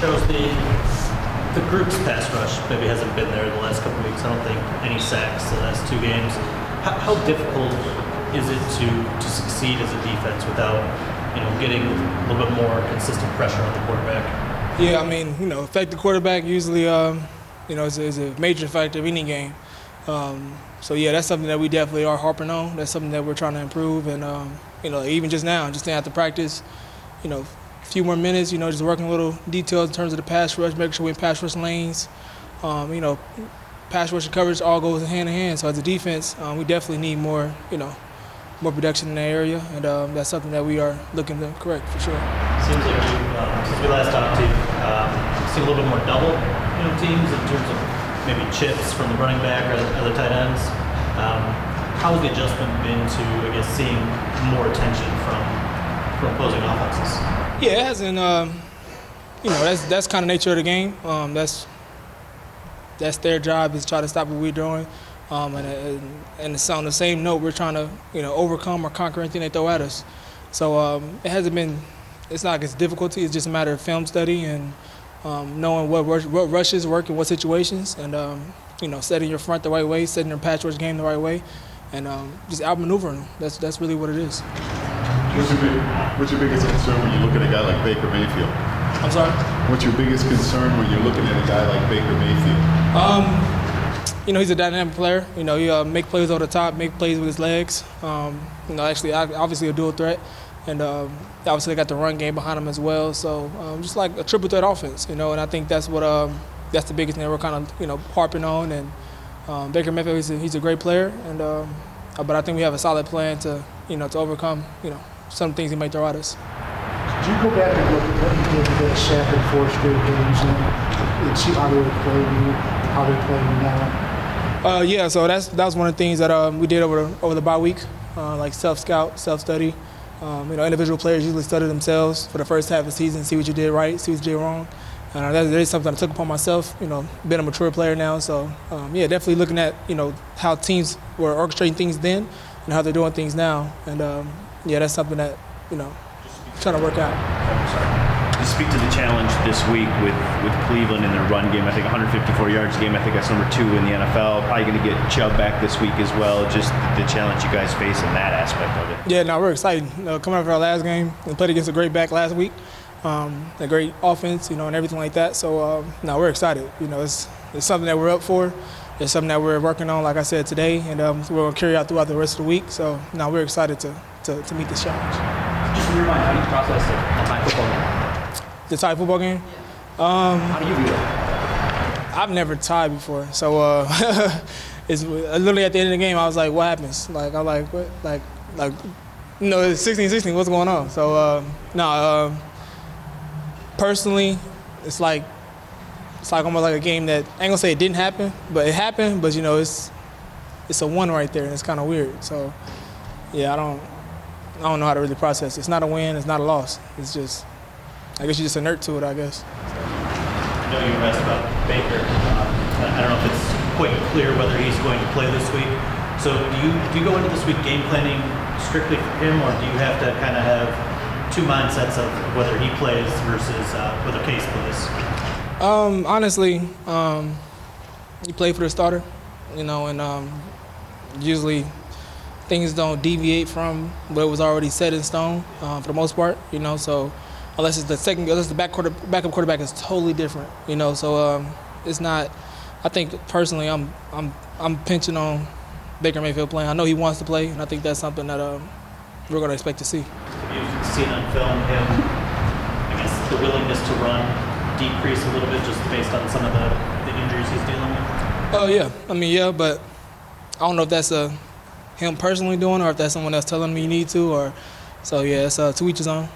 Charles, the group's pass rush maybe hasn't been there the last couple of weeks. I don't think any sacks the last 2 games. How difficult is it to succeed as a defense without getting a little bit more consistent pressure on the quarterback? Yeah, I mean, affect the quarterback usually is a major factor of any game. So yeah, that's something that we definitely are harping on. That's something that we're trying to improve, and even just now, just after practice, a few more minutes, just working a little details in terms of the pass rush, making sure we're in pass rush lanes. Pass rush and coverage all goes hand in hand. So as a defense, we definitely need more production in that area, and that's something that we are looking to correct for sure. Seems like since we last talked to you, seen a little bit more double, teams in terms of maybe chips from the running back or the other tight ends. How has the adjustment been to, I guess, seeing more attention from opposing offenses? Yeah, it hasn't. That's kind of nature of the game. That's their job, is try to stop what we're doing. And it's on the same note, we're trying to overcome or conquer anything they throw at us. So it hasn't been. It's not like it's difficulty. It's just a matter of film study and knowing what rushes work in what situations, and setting your front the right way, setting your pass rush game the right way, and just outmaneuvering them. That's really what it is. What's your biggest concern when you look at a guy like Baker Mayfield? I'm sorry? What's your biggest concern when you're looking at a guy like Baker Mayfield? He's a dynamic player. He make plays over the top, make plays with his legs. Actually, obviously a dual threat. And obviously they got the run game behind him as well. So just like a triple threat offense, and I think that's what that's the biggest thing we're kind of harping on. And Baker Mayfield, he's a great player, and but I think we have a solid plan to to overcome some things he might throw at us. Did you go back and look at what you did against Shaq in 4 straight games and see how they were playing you, how they're playing now? Yeah, so that was one of the things that we did over the bye week, like self-scout, self-study. Individual players usually study themselves for the first half of the season, see what you did right, see what you did wrong. That is something I took upon myself, being a mature player now. So, yeah, definitely looking at, how teams were orchestrating things then and how they're doing things now. And, yeah, that's something that, trying to work out. Just speak to the challenge this week with Cleveland in their run game. I think 154 yards a game. I think that's number 2 in the NFL. Probably going to get Chubb back this week as well. Just the challenge you guys face in that aspect of it. Yeah, no, we're excited. Coming up for our last game, we played against a great back last week, a great offense, and everything like that. So, no, we're excited. It's something that we're up for. It's something that we're working on, like I said, today, and we're going to carry out throughout the rest of the week. So, no, we're excited to meet this challenge. Just in your mind, how do you process a tie football game? The tie football game? How do you view it? I've never tied before, so it's literally at the end of the game. I was like, "What happens?" Like I'm like, "What?" Like it's 16-16. What's going on? So personally, it's like almost like a game that I ain't gonna say it didn't happen, but it happened. But it's a 1 right there, and it's kind of weird. So yeah, I don't know how to really process it. It's not a win. It's not a loss. It's just, I guess you're just inert to it, I guess. I know you were asked about Baker. I don't know if it's quite clear whether he's going to play this week. So do you go into this week game planning strictly for him, or do you have to kind of have 2 mindsets of whether he plays versus whether Case plays? Honestly, you play for the starter, and usually things don't deviate from what was already set in stone for the most part, So unless it's the backup quarterback is totally different, So it's not. I think personally, I'm pinching on Baker Mayfield playing. I know he wants to play, and I think that's something that we're going to expect to see. You've seen on film him, I guess, the willingness to run decrease a little bit just based on some of the injuries he's dealing with. Oh yeah, I mean but I don't know if that's him personally doing, or if that's someone else telling me you need to, or so yeah, it's to each his own,